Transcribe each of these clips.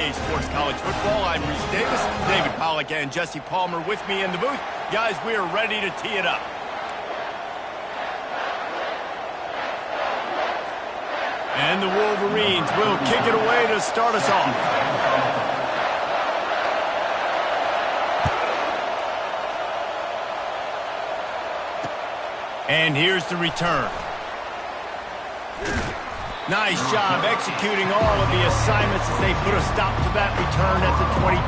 Sports College Football. I'm Reese Davis, David Pollack, and Jesse Palmer with me in the booth. Guys, we are ready to tee it up. And the Wolverines will kick it away to start us off. And here's the return. Nice job executing all of the assignments as they put a stop to that return at the 22.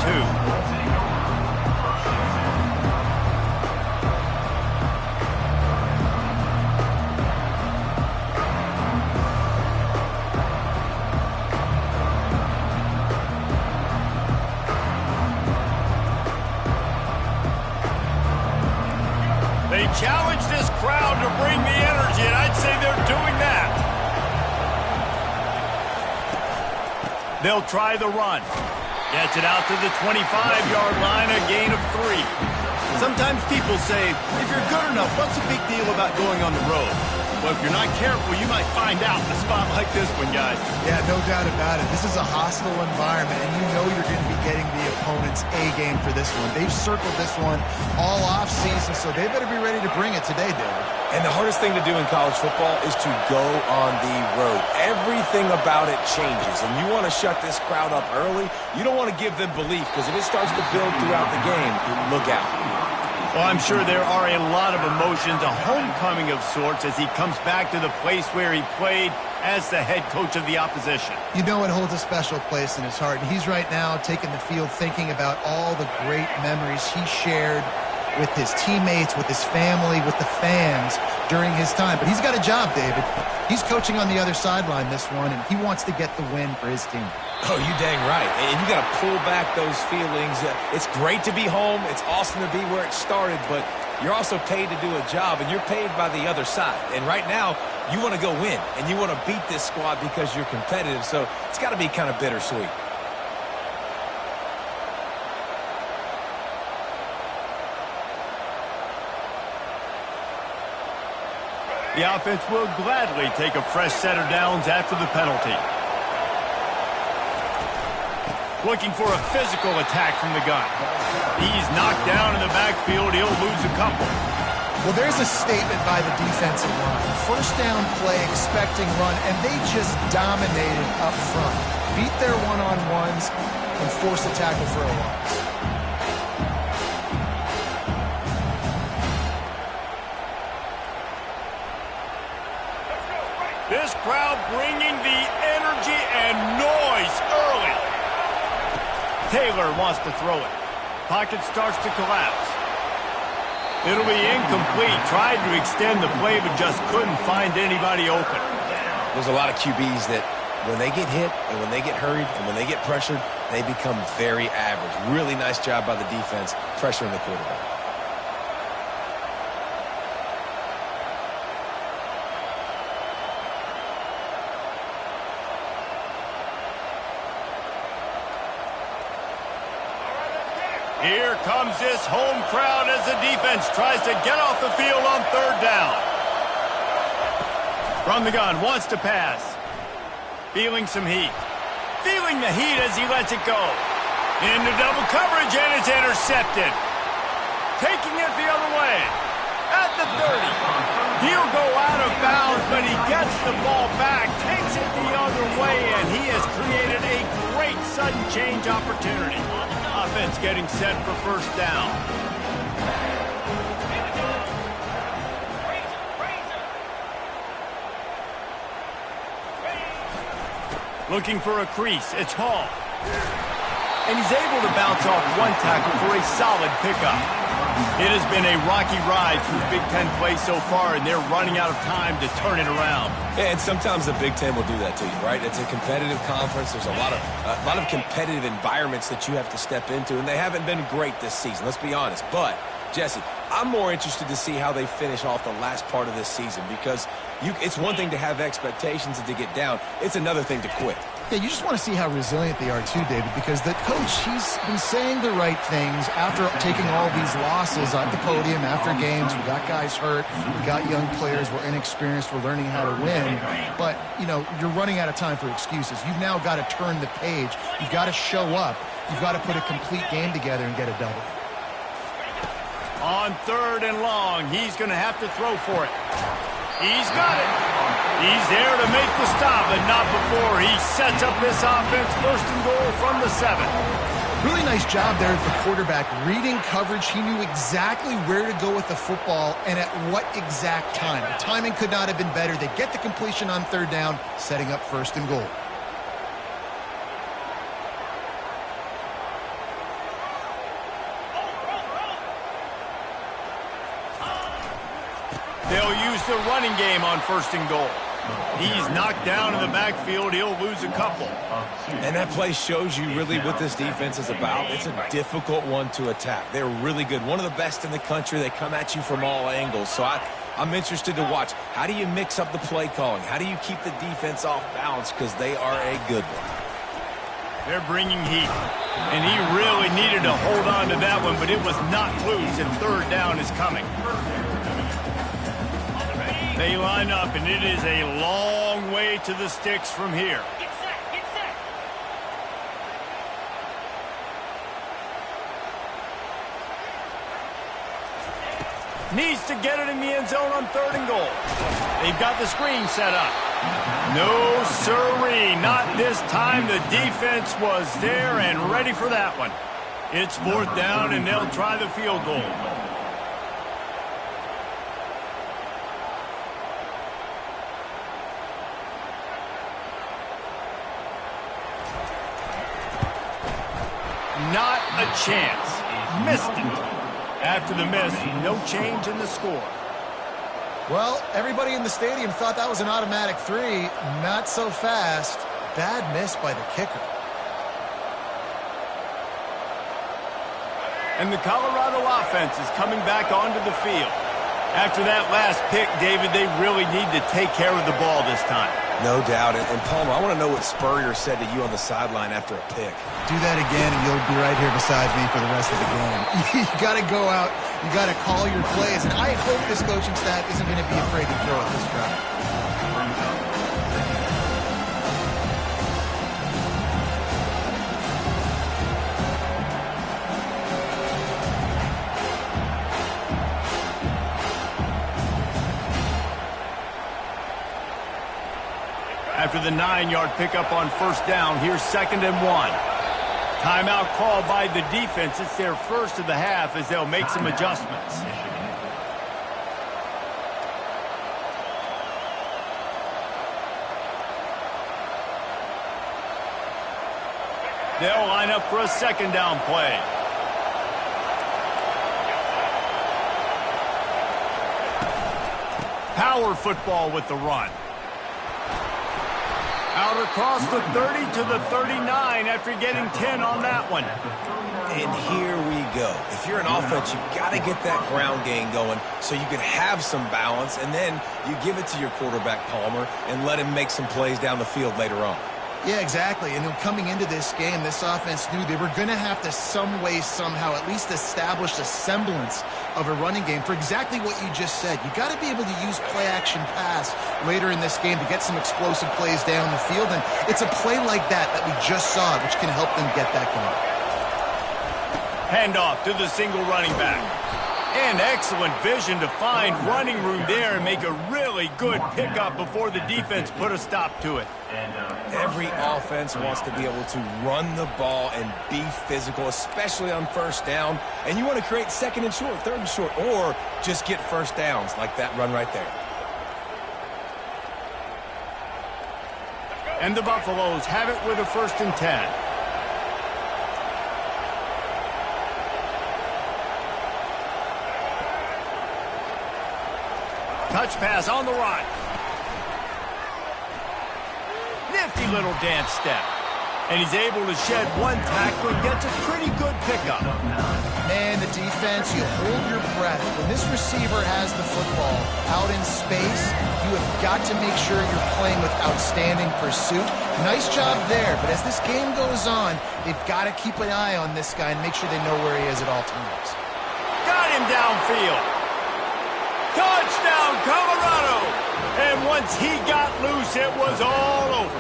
They challenge this crowd to bring the energy, and I'd say they're doing that. They'll try the run. Gets it out to the 25-yard line, a gain of 3. Sometimes people say, if you're good enough, what's the big deal about going on the road? Well, if you're not careful, you might find out in a spot like this one, guys. Yeah, no doubt about it. This is a hostile environment, and you know you're going to be getting the opponent's A-game for this one. They've circled this one all off-season, so they better be ready to bring it today, David. And the hardest thing to do in college football is to go on the road. Everything about it changes, and you want to shut this crowd up early. You don't want to give them belief, because if it starts to build throughout the game, look out. Well, I'm sure there are a lot of emotions, a homecoming of sorts, as he comes back to the place where he played as the head coach of the opposition. You know it holds a special place in his heart, and he's right now taking the field thinking about all the great memories he shared with his teammates, with his family, with the fans during his time. But he's got a job, David. He's coaching on the other sideline this one, and he wants to get the win for his team. Oh, you dang right. And you got to pull back those feelings. It's great to be home. It's awesome to be where it started, but you're also paid to do a job, and you're paid by the other side. And right now, you want to go win, and you want to beat this squad because you're competitive, so it's got to be kind of bittersweet. The offense will gladly take a fresh set of downs after the penalty. Looking for a physical attack from the gun. He's knocked down in the backfield. He'll lose a couple. Well, there's a statement by the defensive line. First down play, expecting run, and they just dominated up front. Beat their one-on-ones and force a tackle for a loss. This crowd bringing the energy and noise early. Taylor wants to throw it. Pocket starts to collapse. It'll be incomplete. Tried to extend the play, but just couldn't find anybody open. There's a lot of QBs that when they get hit and when they get hurried and when they get pressured, they become very average. Really nice job by the defense pressuring the quarterback. Here comes this home crowd as the defense tries to get off the field on third down. From the gun, wants to pass. Feeling some heat. Feeling the heat as he lets it go. Into double coverage, and it's intercepted. Taking it the other way. At the 30. He'll go out of bounds, but he gets the ball back, takes it the other way, and he has created a great sudden change opportunity. Offense getting set for first down. Looking for a crease. It's Hall. And he's able to bounce off one tackle for a solid pickup. It has been a rocky ride through Big Ten play so far, and they're running out of time to turn it around. Yeah, and sometimes the Big Ten will do that to you, right? It's a competitive conference. There's a lot of competitive environments that you have to step into, and they haven't been great this season, let's be honest. But, Jesse, I'm more interested to see how they finish off the last part of this season because it's one thing to have expectations and to get down. It's another thing to quit. Yeah, you just want to see how resilient they are too, David, because the coach, he's been saying the right things after taking all these losses at the podium after games. We got guys hurt. We got young players. We're inexperienced. We're learning how to win. But, you know, you're running out of time for excuses. You've now got to turn the page. You've got to show up. You've got to put a complete game together and get a double. On 3rd and long, he's going to have to throw for it. He's got it. He's there to make the stop, but not before he sets up this offense. 1st and goal from the 7. Really nice job there at the quarterback. Reading coverage, he knew exactly where to go with the football and at what exact time. The timing could not have been better. They get the completion on 3rd down, setting up 1st and goal. They'll use the running game on 1st and goal. He's knocked down in the backfield. He'll lose a couple. And that play shows you really what this defense is about. It's a difficult one to attack. They're really good. One of the best in the country. They come at you from all angles. So I'm interested to watch. How do you mix up the play calling? How do you keep the defense off balance? Because they are a good one. They're bringing heat. And he really needed to hold on to that one, but it was not loose, and 3rd down is coming. They line up, and it is a long way to the sticks from here. Get set, get set. Needs to get it in the end zone on 3rd and goal. They've got the screen set up. No siree, not this time. The defense was there and ready for that one. It's 4th down, and they'll try the field goal. Not a chance. Missed it. After the miss, no change in the score. Well, everybody in the stadium thought that was an automatic 3. Not so fast. Bad miss by the kicker. And the Colorado offense is coming back onto the field. After that last pick, David, they really need to take care of the ball this time. No doubt. And Palmer, I want to know what Spurrier said to you on the sideline after a pick. Do that again, and you'll be right here beside me for the rest of the game. You got to go out. You got to call your plays. And I hope this coaching staff isn't going to be afraid to throw at this drive. After the 9-yard pickup on 1st down, here's 2nd and 1. Timeout called by the defense. It's their first of the half as they'll make some adjustments. They'll line up for a 2nd down play. Power football with the run. Out across the 30 to the 39 after getting 10 on that one. And here we go. If you're an offense, you've got to get that ground game going so you can have some balance, and then you give it to your quarterback, Palmer, and let him make some plays down the field later on. Yeah, exactly. And coming into this game, this offense knew they were going to have to some way, somehow, at least establish a semblance of a running game for exactly what you just said. You got to be able to use play-action pass later in this game to get some explosive plays down the field. And it's a play like that we just saw, which can help them get that going. Handoff to the single running back. And excellent vision to find running room there and make a really good pickup before the defense put a stop to it. Every offense wants to be able to run the ball and be physical, especially on 1st down. And you want to create 2nd and short, 3rd and short, or just get 1st downs like that run right there. And the Buffaloes have it with a 1st and 10. Touch pass on the run. Nifty little dance step. And he's able to shed one tackle and gets a pretty good pickup. Man, the defense, you hold your breath. When this receiver has the football out in space, you have got to make sure you're playing with outstanding pursuit. Nice job there, but as this game goes on, they've got to keep an eye on this guy and make sure they know where he is at all times. Got him downfield. Touchdown, Colorado! And once he got loose, it was all over.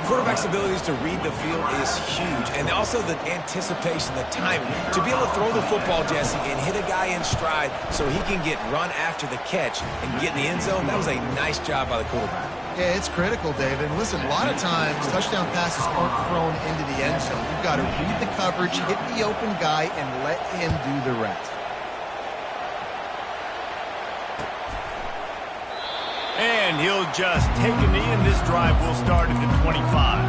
Quarterback's abilities to read the field is huge, and also the anticipation, the timing. To be able to throw the football, Jesse, and hit a guy in stride so he can get run after the catch and get in the end zone, that was a nice job by the quarterback. Yeah, it's critical, David. And listen, a lot of times touchdown passes aren't thrown into the end zone. You've got to read the coverage, hit the open guy, and let him do the rest. And he'll just take a knee, and this drive will start at the 25.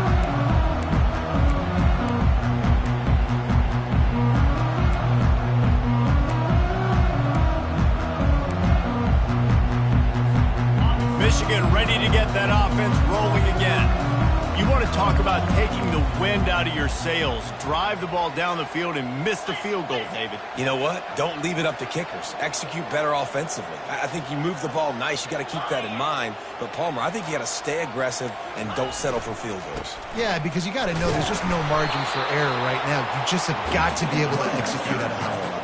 Michigan ready to get that offense rolling again. You want to talk about taking the wind out of your sails. Drive the ball down the field and miss the field goal, David. You know what? Don't leave it up to kickers. Execute better offensively. I think you move the ball nice. You got to keep that in mind. But, Palmer, I think you got to stay aggressive and don't settle for field goals. Yeah, because you got to know there's just no margin for error right now. You just have got to be able to execute at a high level.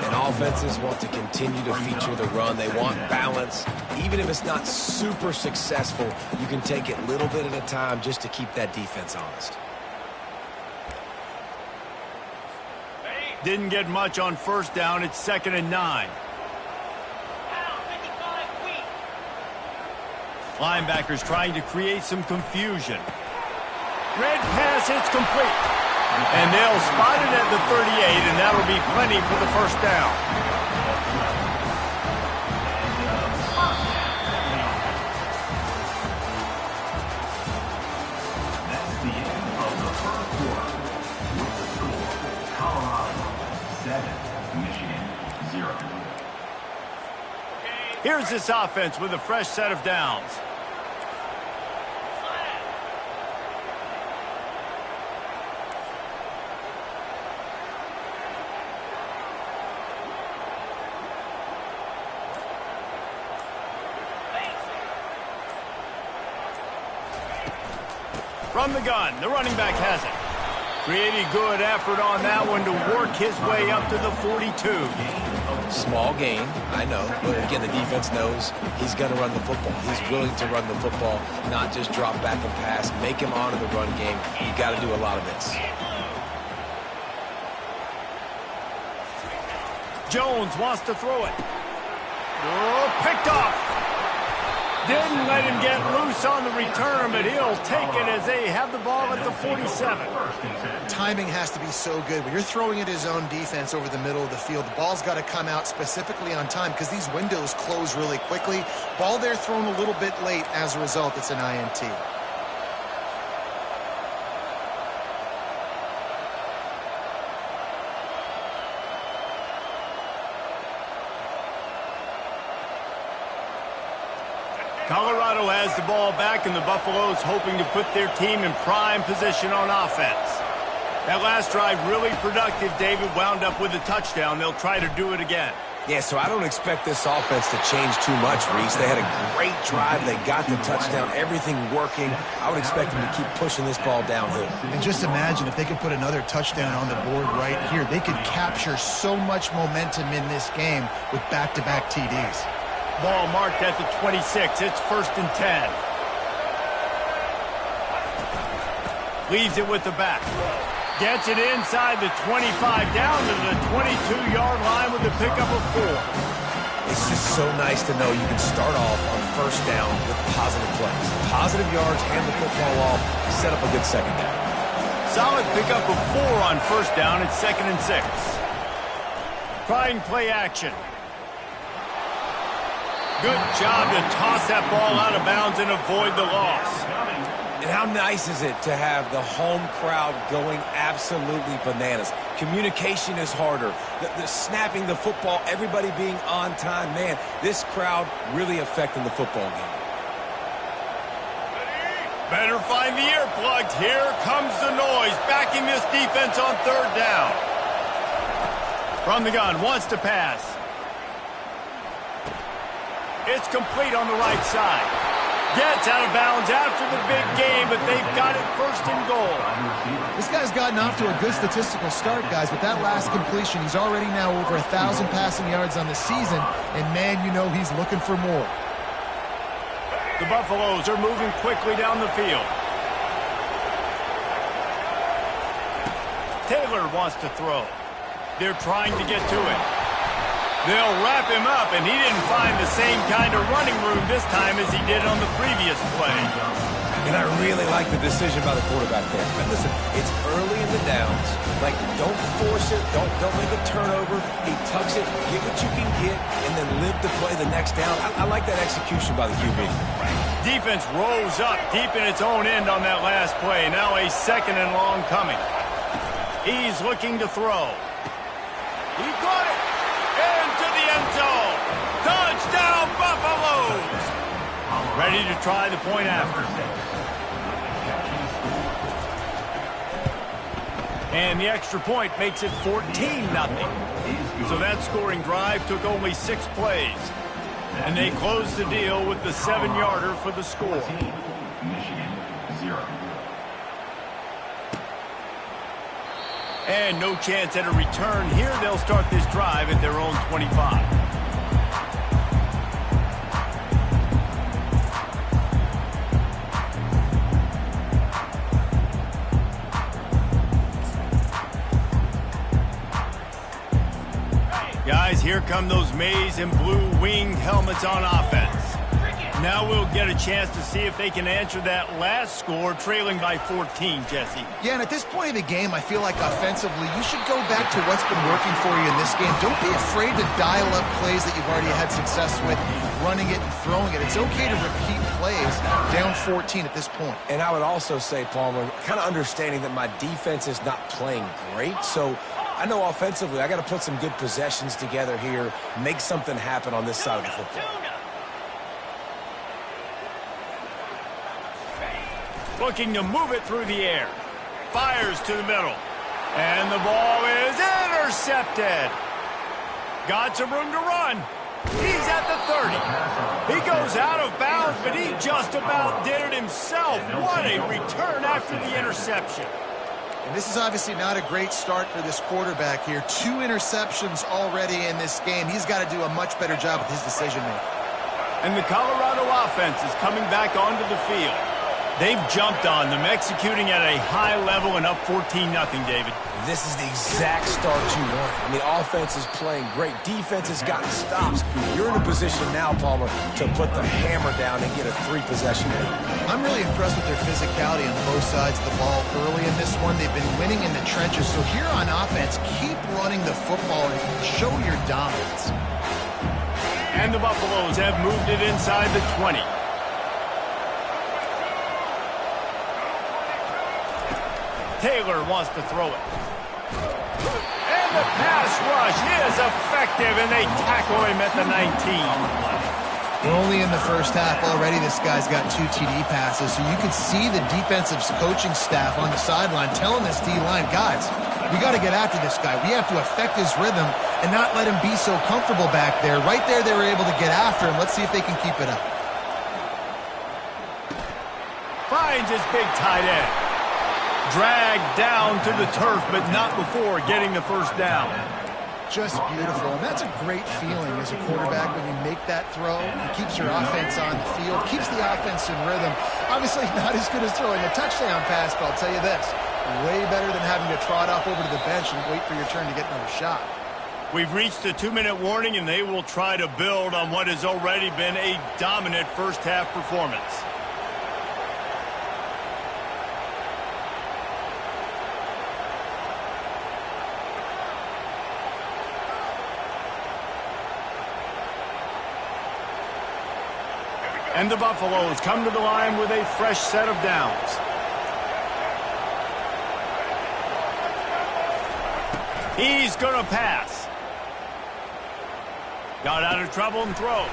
And offenses want to continue to feature the run. They want balance. Even if it's not super successful, you can take it a little bit at a time just to keep that defense honest. Didn't get much on first down. It's 2nd and 9. Linebackers trying to create some confusion. Red pass, it's complete. And they'll spot it at the 38, and that'll be plenty for the first down. That's the end of the first quarter. With the score, Colorado 7, Michigan 0. Here's this offense with a fresh set of downs. From the gun, the running back has it. Pretty good effort on that one to work his way up to the 42. Small gain, I know, but again, the defense knows he's going to run the football. He's willing to run the football, not just drop back and pass, make him honor the run game. You got to do a lot of this. Jones wants to throw it. Oh, picked off. Didn't let him get loose on the return, but he'll take it as they have the ball at the 47. Timing has to be so good. When you're throwing at his own defense over the middle of the field, the ball's got to come out specifically on time because these windows close really quickly. Ball there thrown a little bit late. As a result, it's an INT. Colorado has the ball back, and the Buffaloes hoping to put their team in prime position on offense. That last drive really productive. David wound up with a touchdown. They'll try to do it again. Yeah, so I don't expect this offense to change too much, Reese. They had a great drive. They got the touchdown, everything working. I would expect them to keep pushing this ball downhill. And just imagine if they could put another touchdown on the board right here. They could capture so much momentum in this game with back-to-back TDs. Ball marked at the 26. It's 1st and 10. Leaves it with the back. Gets it inside the 25, down to the 22-yard line with the pickup of 4. It's just so nice to know you can start off on first down with positive plays. Positive yards, hand the football off, set up a good second down. Solid pickup of 4 on first down. It's 2nd and 6. Trying play action. Good job to toss that ball out of bounds and avoid the loss. And how nice is it to have the home crowd going absolutely bananas? Communication is harder. The snapping the football, everybody being on time. Man, this crowd really affecting the football game. Better find the earplugs. Here comes the noise, backing this defense on third down. From the gun, wants to pass. It's complete on the right side. Gets out of bounds after the big game, but they've got it first and goal. This guy's gotten off to a good statistical start, guys. With that last completion, he's already now over 1,000 passing yards on the season, and man, you know he's looking for more. The Buffaloes are moving quickly down the field. Taylor wants to throw. They're trying to get to it. They'll wrap him up, and he didn't find the same kind of running room this time as he did on the previous play. And I really like the decision by the quarterback there. But listen, it's early in the downs. Like, don't force it. Don't make a turnover. He tucks it, get what you can get, and then live to play the next down. I like that execution by the QB. Defense rolls up deep in its own end on that last play. Now a second and long coming. He's looking to throw. He caught it into the end zone. Touchdown, Buffaloes! Ready to try the point after. And the extra point makes it 14-0. So that scoring drive took only 6 plays. And they closed the deal with the 7-yarder for the score. Michigan 0. And no chance at a return here. They'll start this drive at their own 25. Guys, here come those maize and blue winged helmets on offense. Now we'll get a chance to see if they can answer that last score, trailing by 14, Jesse. Yeah, and at this point of the game, I feel like offensively, you should go back to what's been working for you in this game. Don't be afraid to dial up plays that you've already had success with, running it and throwing it. It's okay to repeat plays down 14 at this point. And I would also say, Palmer, kind of understanding that my defense is not playing great, so I know offensively I got to put some good possessions together here, make something happen on this side of the football. Looking to move it through the air. Fires to the middle. And the ball is intercepted. Got some room to run. He's at the 30. He goes out of bounds, but he just about did it himself. What a return after the interception. And this is obviously not a great start for this quarterback here. 2 interceptions already in this game. He's got to do a much better job with his decision-making. And the Colorado offense is coming back onto the field. They've jumped on them, executing at a high level and up 14-0, David. This is the exact start you want. I mean, offense is playing great. Defense has gotten stops. You're in a position now, Palmer, to put the hammer down and get a 3-possession lead. I'm really impressed with their physicality on both sides of the ball early in this one. They've been winning in the trenches. So here on offense, keep running the football and show your dominance. And the Buffaloes have moved it inside the 20. Taylor wants to throw it. And the pass rush is effective, and they tackle him at the 19. We're only in the first half already. This guy's got 2 TD passes, so you can see the defensive coaching staff on the sideline telling this D-line, guys, we got to get after this guy. We have to affect his rhythm and not let him be so comfortable back there. Right there, they were able to get after him. Let's see if they can keep it up. Finds his big tight end. Dragged down to the turf, but not before getting the first down. Just beautiful. And that's a great feeling as a quarterback when you make that throw. It keeps your offense on the field, keeps the offense in rhythm. Obviously not as good as throwing a touchdown pass, but I'll tell you this, way better than having to trot off over to the bench and wait for your turn to get another shot. We've reached the 2-minute warning, and they will try to build on what has already been a dominant first-half performance. And the Buffaloes come to the line with a fresh set of downs. He's going to pass. Got out of trouble and throws.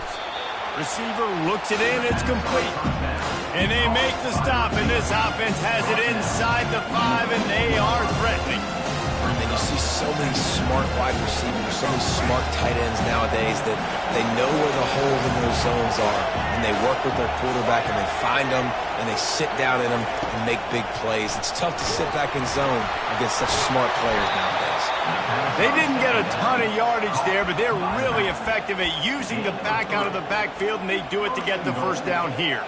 Receiver looks it in, it's complete. And they make the stop, and this offense has it inside the 5, and they are threatening. And you see so many smart wide receivers, so many smart tight ends nowadays that they know where the holes in their zones are, and they work with their quarterback, and they find them, and they sit down in them and make big plays. It's tough to sit back in zone against such smart players nowadays. They didn't get a ton of yardage there, but they're really effective at using the back out of the backfield, and they do it to get the first down here.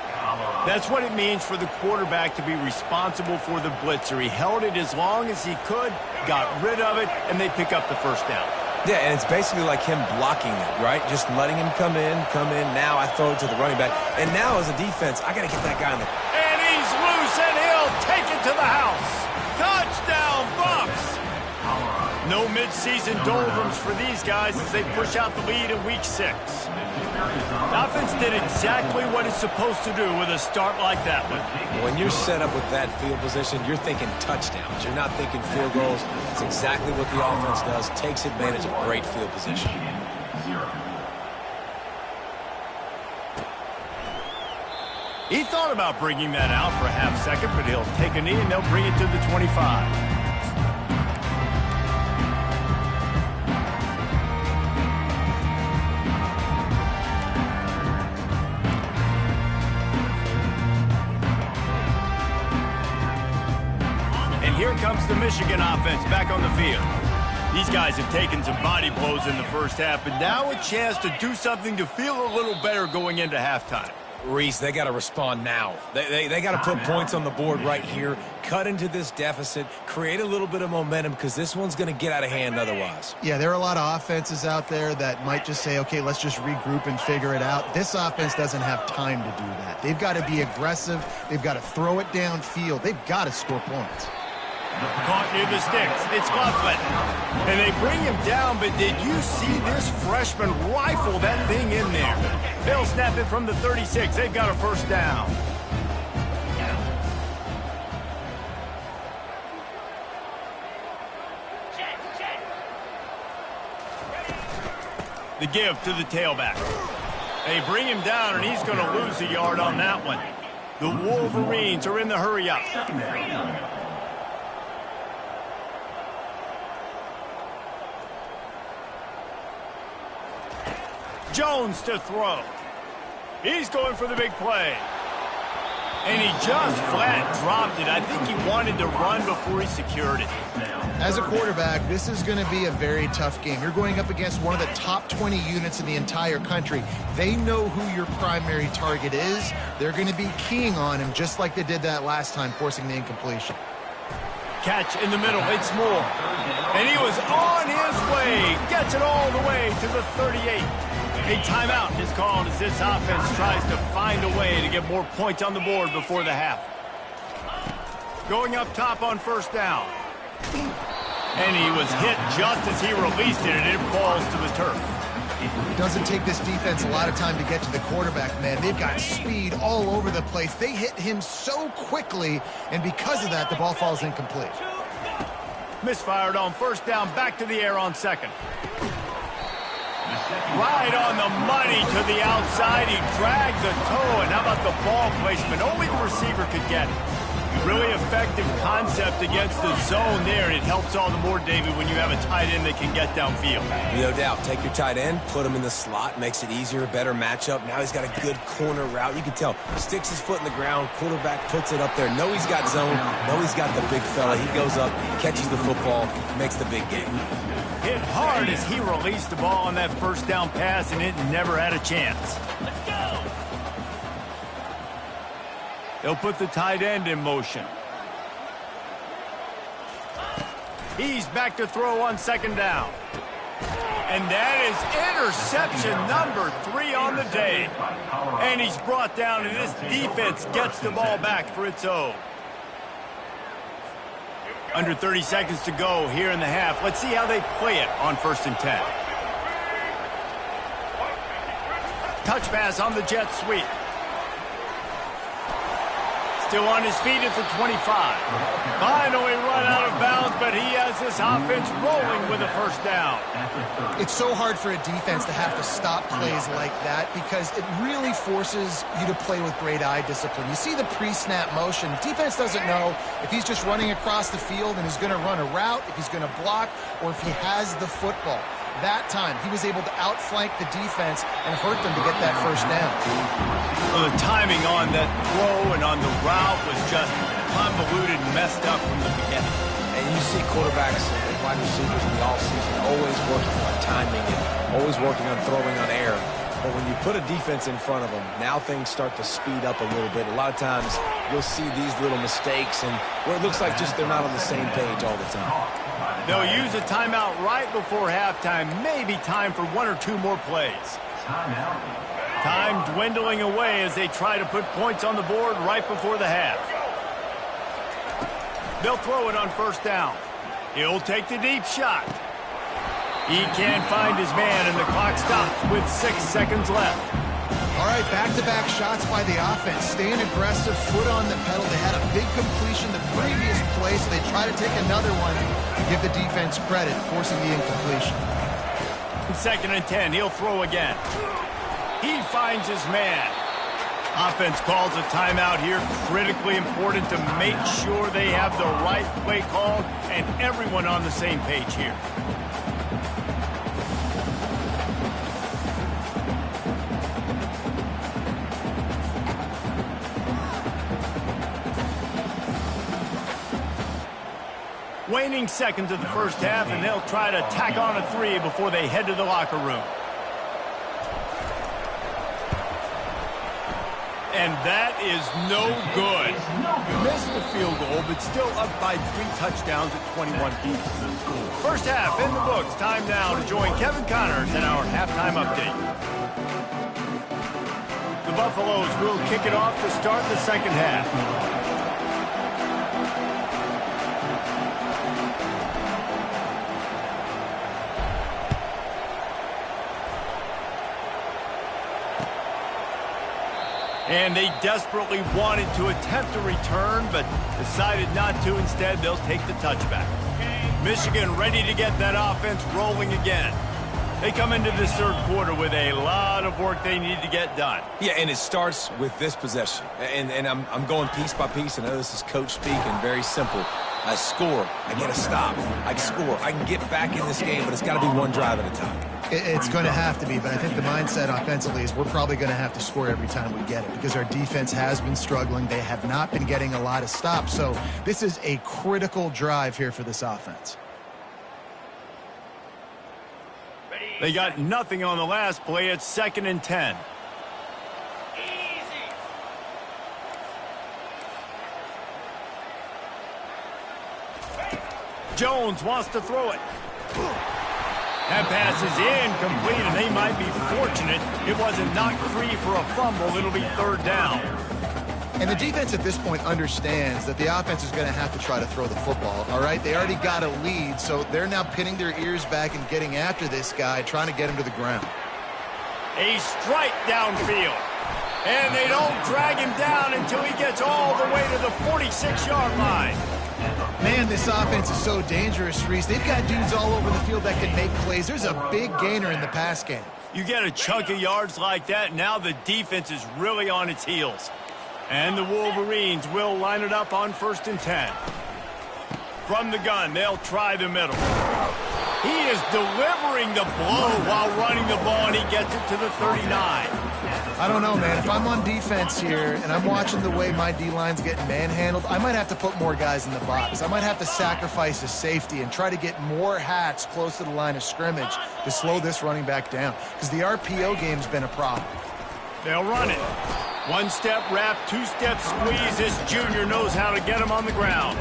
That's what it means for the quarterback to be responsible for the blitzer. He held it as long as he could, got rid of it, and they pick up the first down. Yeah, and it's basically like him blocking it, right? Just letting him come in. Now I throw it to the running back. And now as a defense, I got to get that guy in the... And he's loose, and he'll take it to the house. Touchdown, Bucs! No midseason doldrums for these guys as they push out the lead in Week 6. The offense did exactly what it's supposed to do with a start like that one. When you're set up with that field position, you're thinking touchdowns. You're not thinking field goals. It's exactly what the offense does. Takes advantage of great field position. He thought about bringing that out for a half second, but he'll take a knee and they'll bring it to the 25. Here comes the Michigan offense back on the field. These guys have taken some body blows in the first half, but now a chance to do something to feel a little better going into halftime. Reese, they got to respond now. They got to put points on the board right here, cut into this deficit, create a little bit of momentum because this one's going to get out of hand otherwise. Yeah, there are a lot of offenses out there that might just say, okay, let's just regroup and figure it out. This offense doesn't have time to do that. They've got to be aggressive. They've got to throw it downfield. They've got to score points. Caught near the sticks. It's Buffett. And they bring him down, but did you see this freshman rifle that thing in there? They'll snap it from the 36. They've got a first down. The give to the tailback. They bring him down, and he's going to lose a yard on that one. The Wolverines are in the hurry-up. Jones to throw. He's going for the big play. And he just flat dropped it. I think he wanted to run before he secured it. As a quarterback, this is going to be a very tough game. You're going up against one of the top 20 units in the entire country. They know who your primary target is. They're going to be keying on him just like they did that last time, forcing the incompletion. Catch in the middle. It's Moore. And he was on his way. Gets it all the way to the 38. A timeout is called as this offense tries to find a way to get more points on the board before the half. Going up top on first down. And he was hit just as he released it, and it falls to the turf. It doesn't take this defense a lot of time to get to the quarterback, man. They've got speed all over the place. They hit him so quickly, and because of that, the ball falls incomplete. Misfired on first down, back to the air on second. Right on the money to the outside. He dragged the toe, and how about the ball placement? Only the receiver could get it. Really effective concept against the zone there. It helps all the more, David, when you have a tight end that can get downfield. No doubt. Take your tight end, put him in the slot, makes it easier, better matchup. Now he's got a good corner route. You can tell. Sticks his foot in the ground, quarterback puts it up there. Know he's got zone, know he's got the big fella. He goes up, catches the football, makes the big game. Hit hard as he released the ball on that first down pass, and it never had a chance. Let's go! They'll put the tight end in motion. He's back to throw on second down. And that is interception number 3 on the day. And he's brought down, and this defense gets the ball back for its own. Under 30 seconds to go here in the half. Let's see how they play it on 1st and 10. Touch pass on the jet sweep. Still on his feet at the 25. Finally run out of bounds, but but he has this offense rolling with a first down. It's so hard for a defense to have to stop plays like that because it really forces you to play with great eye discipline. You see the pre-snap motion. Defense doesn't know if he's just running across the field and he's going to run a route, if he's going to block, or if he has the football. That time, he was able to outflank the defense and hurt them to get that first down. Well, the timing on that throw and on the route was just convoluted and messed up from the beginning. And you see quarterbacks and wide receivers in the offseason always working on timing and always working on throwing on air. But when you put a defense in front of them, now things start to speed up a little bit. A lot of times, you'll see these little mistakes and where it looks like just they're not on the same page all the time. They'll use a timeout right before halftime. Maybe time for one or two more plays. Time dwindling away as they try to put points on the board right before the half. They'll throw it on first down. He'll take the deep shot. He can't find his man, and the clock stops with 6 seconds left. All right, back-to-back shots by the offense. Staying aggressive, foot on the pedal. They had a big completion the previous play, so they try to take another one to give the defense credit, forcing the incompletion. 2nd and 10, he'll throw again. He finds his man. Offense calls a timeout here. Critically important to make sure they have the right play called and everyone on the same page here. Waning seconds of the first half, and they'll try to tack on a 3 before they head to the locker room. And that is no good. Missed the field goal, but still up by 3 touchdowns at 21 pieces. First half in the books. Time now to join Kevin Connors in our halftime update. The Buffaloes will kick it off to start the second half. And they desperately wanted to attempt a return, but decided not to. Instead, they'll take the touchback. Michigan ready to get that offense rolling again. They come into this third quarter with a lot of work they need to get done. Yeah, and it starts with this possession. And I'm going piece by piece. I know this is coach speak and very simple. I score. I get a stop. I score. I can get back in this game, but it's got to be one drive at a time. It's going to have to be, but I think the mindset offensively is we're probably going to have to score every time we get it because our defense has been struggling. They have not been getting a lot of stops, so this is a critical drive here for this offense. They got nothing on the last play. It's 2nd and 10. Jones wants to throw it. That pass is incomplete, and they might be fortunate it wasn't knocked free for a fumble. It'll be 3rd down. And the defense at this point understands that the offense is going to have to try to throw the football, all right? They already got a lead, so they're now pinning their ears back and getting after this guy, trying to get him to the ground. A strike downfield. And they don't drag him down until he gets all the way to the 46-yard line. Man, this offense is so dangerous, Reese. They've got dudes all over the field that can make plays. There's a big gainer in the pass game. You get a chunk of yards like that, now the defense is really on its heels. And the Wolverines will line it up on 1st and 10. From the gun, they'll try the middle. He is delivering the blow while running the ball, and he gets it to the 39. I don't know, man. If I'm on defense here and I'm watching the way my D-line's getting manhandled, I might have to put more guys in the box. I might have to sacrifice a safety and try to get more hats close to the line of scrimmage to slow this running back down because the RPO game's been a problem. They'll run it. 1-step wrap, 2-step squeeze. This junior knows how to get him on the ground.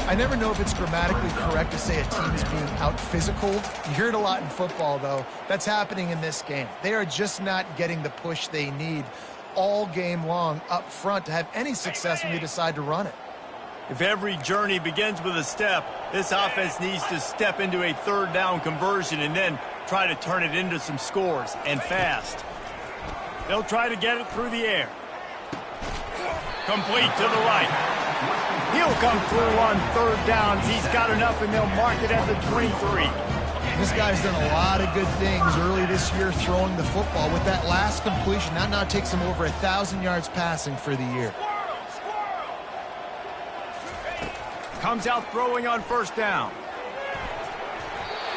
I never know if it's grammatically correct to say a team is being out-physicaled. You hear it a lot in football, though. That's happening in this game. They are just not getting the push they need all game long up front to have any success when they decide to run it. If every journey begins with a step, this offense needs to step into a 3rd down conversion and then try to turn it into some scores, and fast. They'll try to get it through the air. Complete to the right. He He'll come through on 3rd down. He's got enough, and they'll mark it at the 23. This guy's done a lot of good things early this year throwing the football. With that last completion, that now takes him over 1,000 yards passing for the year. Comes out throwing on 1st down.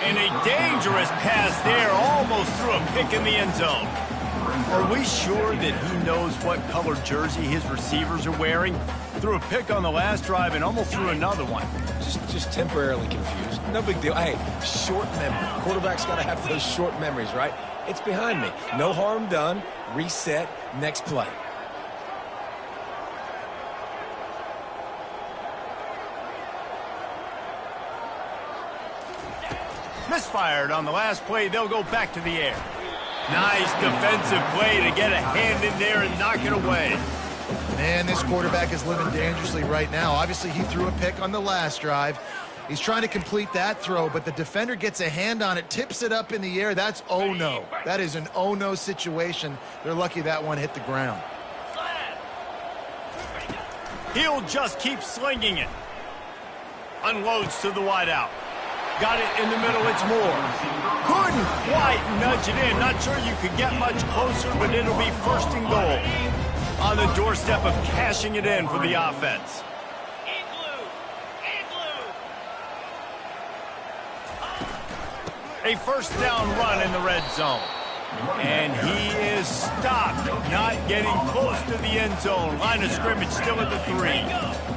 And a dangerous pass there, almost threw a pick in the end zone. Are we sure that he knows what color jersey his receivers are wearing? Threw a pick on the last drive and almost threw another one. Just temporarily confused. No big deal. Hey, short memory. Quarterback's got to have those short memories, right? It's behind me. No harm done. Reset. Next play. Misfired on the last play. They'll go back to the air. Nice defensive play to get a hand in there and knock it away. Man, this quarterback is living dangerously right now. Obviously, he threw a pick on the last drive. He's trying to complete that throw, but the defender gets a hand on it, tips it up in the air. That's oh-no. That is an oh-no situation. They're lucky that one hit the ground. He'll just keep slinging it. Unloads to the wideout. Got it in the middle, it's Moore. Couldn't quite nudge it in. Not sure you could get much closer, but it'll be 1st and goal. On the doorstep of cashing it in for the offense. A 1st down run in the red zone. And he is stopped, not getting close to the end zone. Line of scrimmage still at the 3.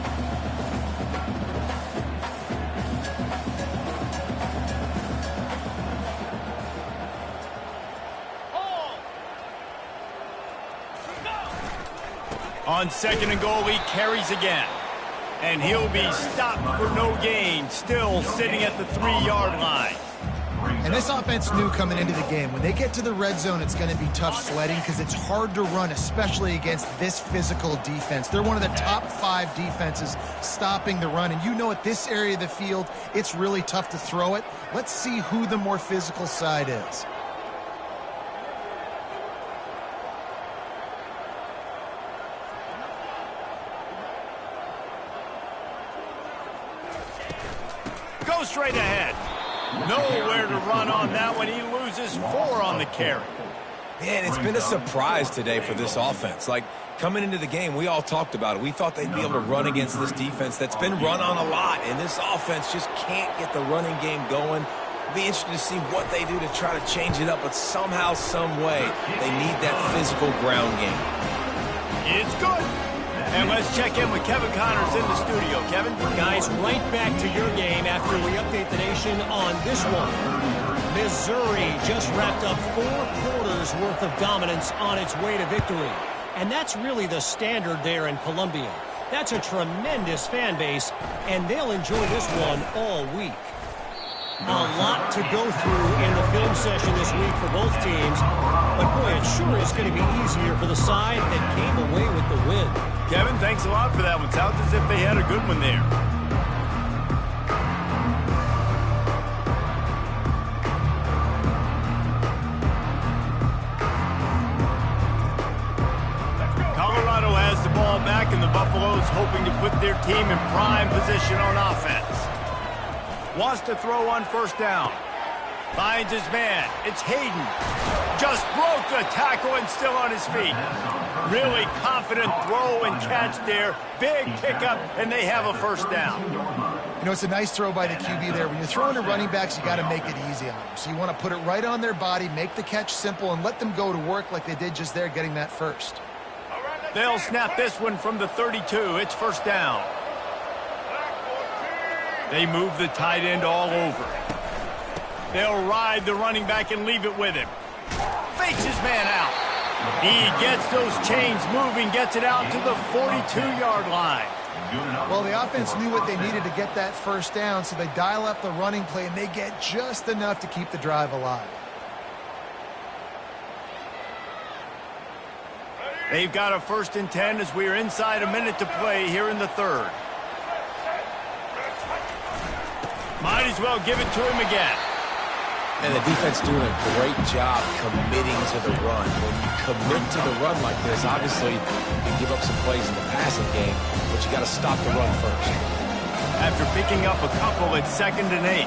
On 2nd and goal, he carries again. And he'll be stopped for no gain, still sitting at the 3-yard line. And this offense knew coming into the game, when they get to the red zone, it's going to be tough sledding because it's hard to run, especially against this physical defense. They're one of the top 5 defenses stopping the run. And you know at this area of the field, it's really tough to throw it. Let's see who the more physical side is. Go straight ahead. Nowhere to run on that one. He loses 4 on the carry. Man, it's been a surprise today for this offense. Like, coming into the game, we all talked about it. We thought they'd be able to run against this defense that's been run on a lot, and this offense just can't get the running game going. It'll be interesting to see what they do to try to change it up, but somehow, some way, they need that physical ground game. It's good. And let's check in with Kevin Connors in the studio. Kevin? Guys, right back to your game after we update the nation on this one. Missouri just wrapped up 4 quarters worth of dominance on its way to victory. And that's really the standard there in Columbia. That's a tremendous fan base, and they'll enjoy this one all week. A lot to go through in the film session this week for both teams. But, boy, it sure is going to be easier for the side that came away with the win. Kevin, thanks a lot for that one. Sounds as if they had a good one there. Colorado has the ball back, and the Buffaloes hoping to put their team in prime position on offense. Wants to throw on 1st down. Finds his man. It's Hayden. Just broke the tackle and still on his feet. Really confident throw and catch there. Big pickup, and they have a 1st down. You know, it's a nice throw by the QB there. When you're throwing to running backs, you got to make it easy on them. So you want to put it right on their body, make the catch simple, and let them go to work like they did just there, getting that 1st. They'll snap this one from the 32. It's 1st down. They move the tight end all over. They'll ride the running back and leave it with him. Fakes his man out. He gets those chains moving, gets it out to the 42-yard line. Well, the offense knew what they needed to get that 1st down, so they dial up the running play, and they get just enough to keep the drive alive. They've got a 1st and 10 as we are inside a minute to play here in the 3rd. Might as well give it to him again. And the defense doing a great job committing to the run. When you commit to the run like this, obviously you can give up some plays in the passing game, but you got to stop the run first. After picking up a couple, it's 2nd and 8.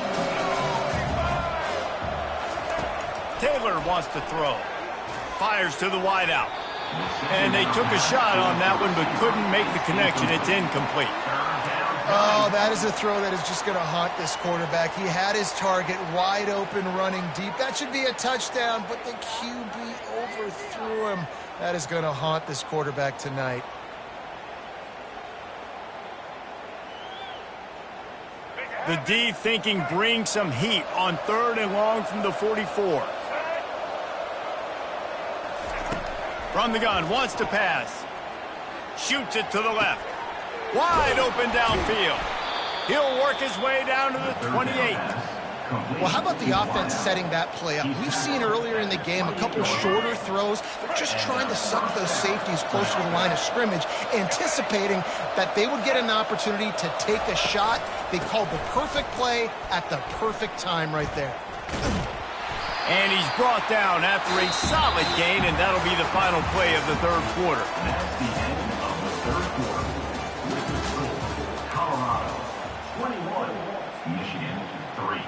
Taylor wants to throw. Fires to the wideout. And they took a shot on that one, but couldn't make the connection. It's incomplete. Oh, that is a throw that is just going to haunt this quarterback. He had his target wide open, running deep. That should be a touchdown, but the QB overthrew him. That is going to haunt this quarterback tonight. The D thinking bring some heat on 3rd and long from the 44. From the gun, wants to pass. Shoots it to the left. Wide open downfield. He'll work his way down to the 28. Well, how about the offense setting that play up? We've seen earlier in the game a couple shorter throws. They're just trying to suck those safeties closer to the line of scrimmage, anticipating that they would get an opportunity to take a shot. They called the perfect play at the perfect time right there. And he's brought down after a solid gain, and that'll be the final play of the 3rd quarter. That's the end of the 3rd quarter. With the score, Colorado 21, Michigan 3.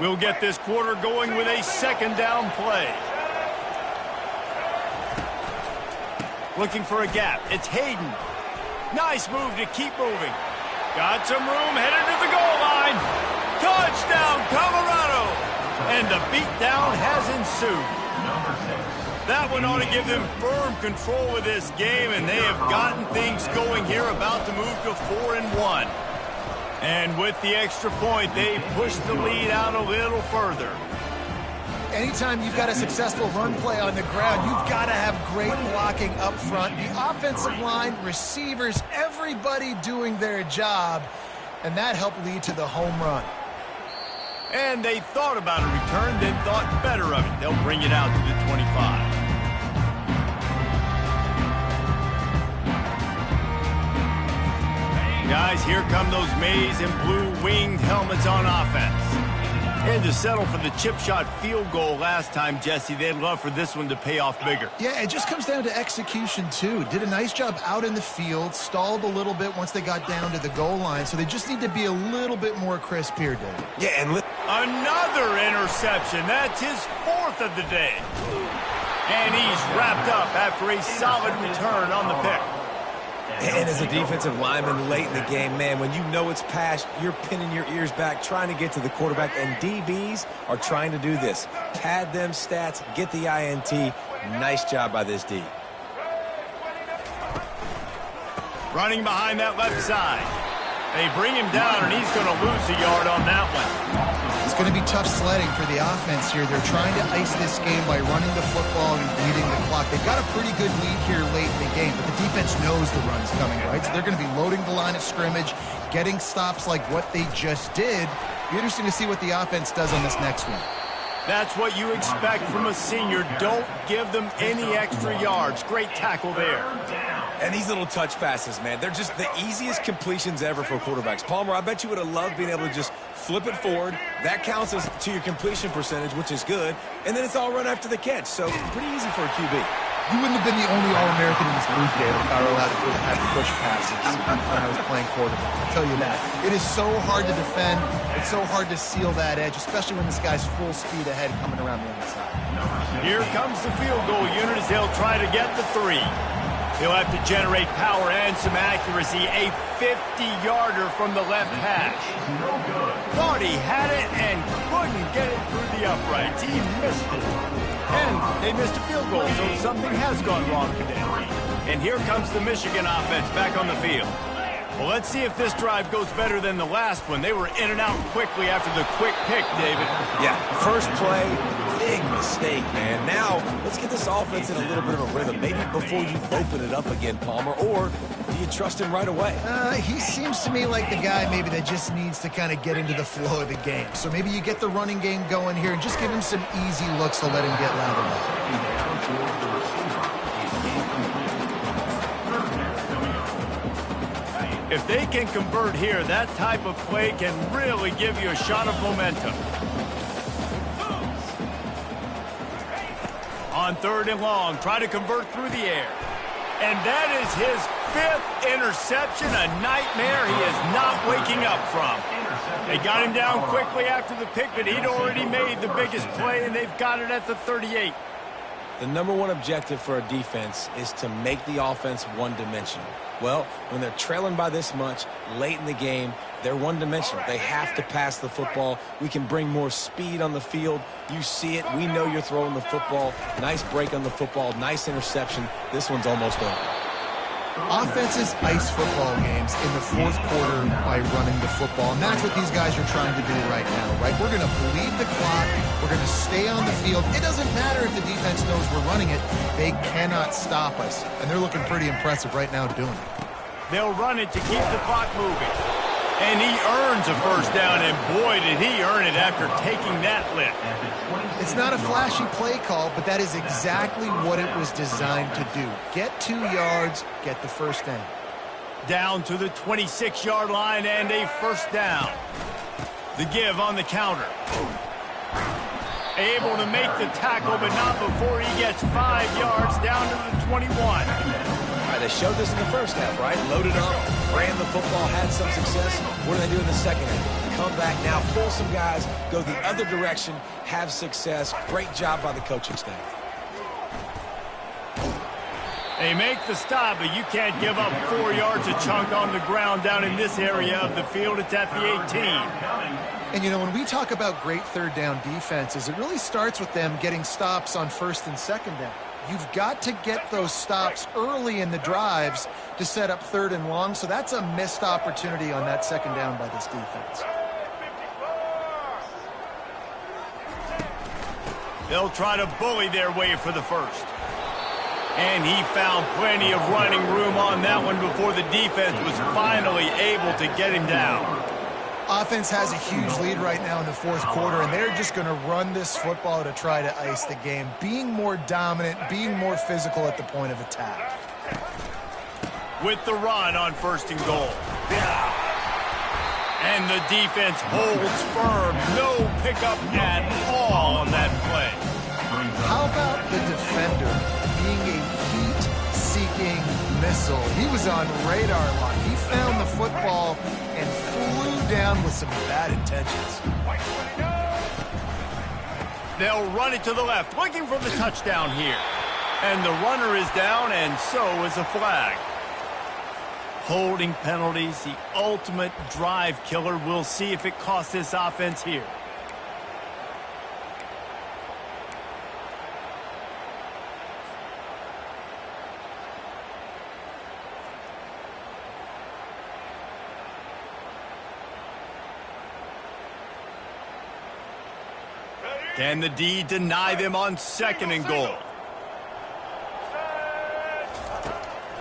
We'll get this quarter going with a 2nd down play. Looking for a gap. It's Hayden. Nice move to keep moving. Got some room, headed to the goal line. Touchdown, Colorado! And the beatdown has ensued. That one ought to give them firm control of this game, and they have gotten things going here, about to move to 4-1. And with the extra point, they push the lead out a little further. Anytime you've got a successful run play on the ground, you've got to have great blocking up front. The offensive line, receivers, everybody doing their job. And that helped lead to the home run. And they thought about a return, then thought better of it. They'll bring it out to the 25. Guys, here come those maize and blue winged helmets on offense. And to settle for the chip shot field goal last time, Jesse, they'd love for this one to pay off bigger. Yeah, it just comes down to execution, too. Did a nice job out in the field, stalled a little bit once they got down to the goal line, so they just need to be a little bit more crisp here, Dave. Yeah, and another interception. That's his 4th of the day. And he's wrapped up after a solid return on the pick. And as a defensive lineman late in the game, man, when you know it's past, you're pinning your ears back, trying to get to the quarterback, and DBs are trying to do this. Pad them stats, get the INT. Nice job by this D. Running behind that left side. They bring him down, and he's going to lose a yard on that one. It's going to be tough sledding for the offense here. They're trying to ice this game by running the football and bleeding the clock. They've got a pretty good lead here late in the game, but the defense knows the run's coming, right? So they're going to be loading the line of scrimmage, getting stops like what they just did. Be interesting to see what the offense does on this next one. That's what you expect from a senior. Don't give them any extra yards. Great tackle there. And these little touch passes, man, they're just the easiest completions ever for quarterbacks. Palmer, I bet you would have loved being able to just flip it forward. That counts as to your completion percentage, which is good. And then it's all run after the catch. So pretty easy for a QB. You wouldn't have been the only All-American in this league, Dave, if I were allowed to have push passes when I was playing quarterback. I'll tell you that. It is so hard to defend. It's so hard to seal that edge, especially when this guy's full speed ahead coming around the inside. Here comes the field goal unit as they'll try to get the 3. He'll have to generate power and some accuracy. A 50-yarder from the left hash. Thought he had it and couldn't get it through the uprights. He missed it. And they missed a field goal, so something has gone wrong today. And here comes the Michigan offense back on the field. Well, let's see if this drive goes better than the last one. They were in and out quickly after the quick pick, David. Yeah, first play, big mistake, man. Now, let's get this offense in a little bit of a rhythm. Maybe before you open it up again, Palmer, or do you trust him right away? He seems to me like the guy maybe that just needs to kind of get into the flow of the game. So maybe you get the running game going here and just give him some easy looks to let him get lathered up. If they can convert here, that type of play can really give you a shot of momentum. On 3rd and long, try to convert through the air. And that is his 5th interception, a nightmare he is not waking up from. They got him down quickly after the pick, but he'd already made the biggest play, and they've got it at the 38. The #1 objective for a defense is to make the offense one-dimensional. Well, when they're trailing by this much late in the game, they're one-dimensional. They have to pass the football. We can bring more speed on the field. You see it. We know you're throwing the football. Nice break on the football. Nice interception. This one's almost over. Offenses ice football games in the 4th quarter by running the football, and that's what these guys are trying to do right now, right? We're going to bleed the clock. We're going to stay on the field. It doesn't matter if the defense knows we're running it. They cannot stop us, and they're looking pretty impressive right now doing it. They'll run it to keep the clock moving. And he earns a first down, and boy, did he earn it after taking that lift. It's not a flashy play call, but that is exactly what it was designed to do. Get 2 yards, get the first down. Down to the 26-yard line and a first down. The give on the counter. Able to make the tackle, but not before he gets 5 yards down to the 21. All right, they showed this in the first half, right? Loaded up, ran the football, had some success. What do they do in the second half? Come back now, pull some guys, go the other direction, have success. Great job by the coaching staff. They make the stop, but you can't give up 4 yards a chunk on the ground down in this area of the field. It's at the 18. And, you know, when we talk about great 3rd down defenses, it really starts with them getting stops on 1st and 2nd down. You've got to get those stops early in the drives to set up 3rd and long, so that's a missed opportunity on that 2nd down by this defense. They'll try to bully their way for the first. And he found plenty of running room on that one before the defense was finally able to get him down. Offense has a huge lead right now in the 4th quarter, and they're just going to run this football to try to ice the game, being more dominant, being more physical at the point of attack. With the run on 1st and goal. And the defense holds firm. No pickup at all on that play. How about the defender being a heat-seeking missile? He was on radar lock. He found the football and flew down with some bad intentions. They'll run it to the left, looking for the touchdown here. And the runner is down, and so is a flag. Holding penalties, the ultimate drive killer. We'll see if it costs this offense here. Can the D deny them on 2nd and goal?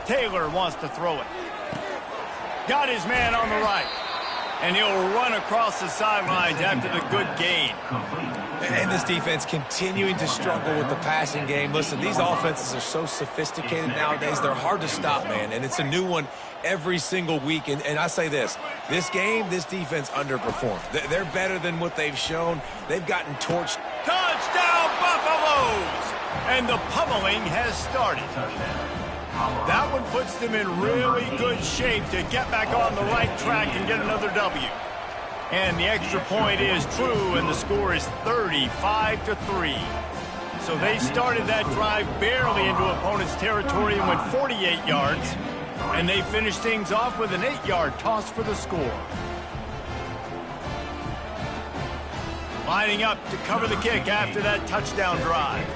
Taylor wants to throw it. Got his man on the right. And he'll run across the sidelines after the good gain. And this defense continuing to struggle with the passing game. Listen, these offenses are so sophisticated nowadays. They're hard to stop, man. And it's a new one every single week. And I say this game, this defense underperformed. They're better than what they've shown. They've gotten torched. Touchdown, Buffaloes! And the pummeling has started. That one puts them in really good shape to get back on the right track and get another W. And the extra point is true, and the score is 35-3. So they started that drive barely into opponent's territory and went 48 yards. And they finished things off with an 8-yard toss for the score. Lining up to cover the kick after that touchdown drive.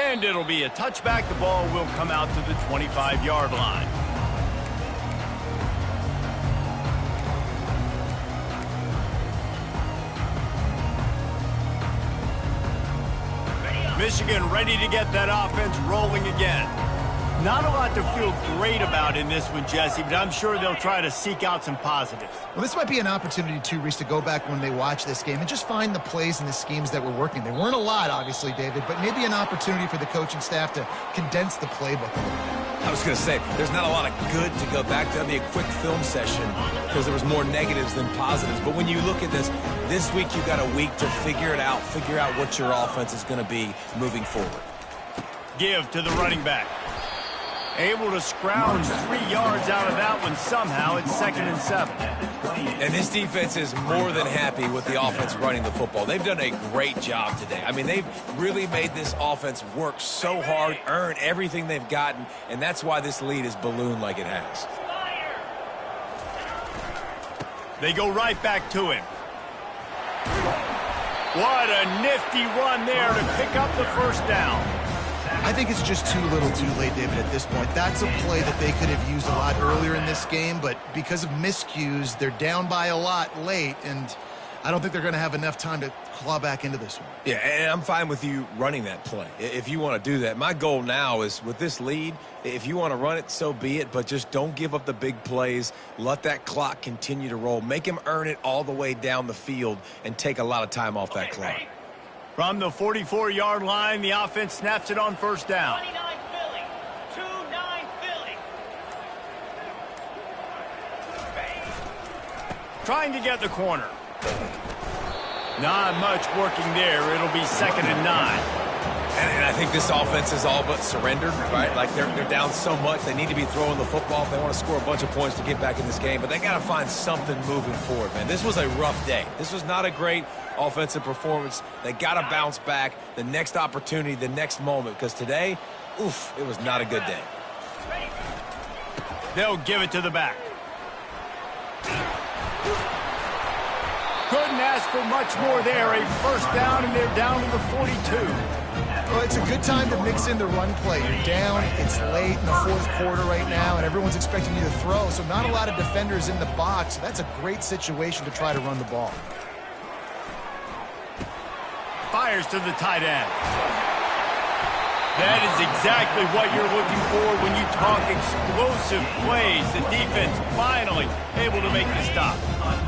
And it'll be a touchback. The ball will come out to the 25-yard line. Michigan ready to get that offense rolling again. Not a lot to feel great about in this one, Jesse, but I'm sure they'll try to seek out some positives. Well, this might be an opportunity, too, Reese, to go back when they watch this game and just find the plays and the schemes that were working. They weren't a lot, obviously, David, but maybe an opportunity for the coaching staff to condense the playbook a little bit. I was going to say, there's not a lot of good to go back to. That'd be a quick film session because there was more negatives than positives. But when you look at this week you've got a week to figure it out, figure out what your offense is going to be moving forward. Give to the running back. Able to scrounge 3 yards out of that one somehow. It's 2nd and 7. And this defense is more than happy with the offense running the football. They've done a great job today. I mean, they've really made this offense work so hard, earn everything they've gotten, and that's why this lead is ballooned like it has. They go right back to him. What a nifty run there to pick up the first down. I think it's just too little too late, David, at this point. That's a play that they could have used a lot earlier in this game, but because of miscues, they're down by a lot late, and I don't think they're going to have enough time to claw back into this one. Yeah, and I'm fine with you running that play if you want to do that. My goal now is with this lead, if you want to run it, so be it, but just don't give up the big plays. Let that clock continue to roll. Make him earn it all the way down the field and take a lot of time off that clock. From the 44-yard line, the offense snaps it on first down. 29 Philly. 2-9 Philly. Trying to get the corner. Not much working there. It'll be 2nd and 9. And I think this offense is all but surrendered, right? Like they're down so much, they need to be throwing the football if they want to score a bunch of points to get back in this game. But they got to find something moving forward, man. This was a rough day. This was not a great offensive performance. They got to bounce back the next opportunity, the next moment, because today, oof, it was not a good day. They'll give it to the back. Couldn't ask for much more there. A first down, and they're down to the 42. Well, it's a good time to mix in the run play. You're down, it's late in the fourth quarter right now, and everyone's expecting you to throw, so not a lot of defenders in the box. So that's a great situation to try to run the ball. Fires to the tight end. That is exactly what you're looking for when you talk explosive plays. The defense finally able to make the stop.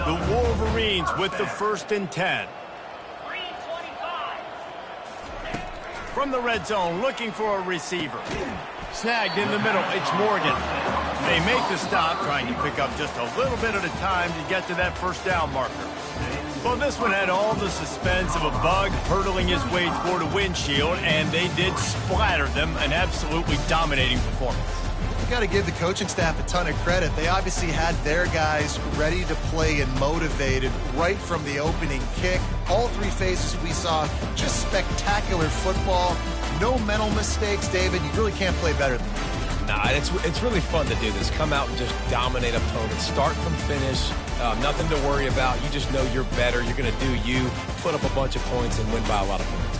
The Wolverines with the 1st and 10. From the red zone, looking for a receiver. Snagged in the middle, it's Morgan. They make the stop, trying to pick up just a little bit at a time to get to that first down marker. Well, this one had all the suspense of a bug hurtling his way toward a windshield, and they did splatter them, an absolutely dominating performance. You got to give the coaching staff a ton of credit. They obviously had their guys ready to play and motivated right from the opening kick. All 3 phases we saw, just spectacular football. No mental mistakes, David. You really can't play better than that. Nah, it's really fun to do this. Come out and just dominate opponents. Start from finish. Nothing to worry about. You just know you're better. You're going to do you, put up a bunch of points, and win by a lot of points.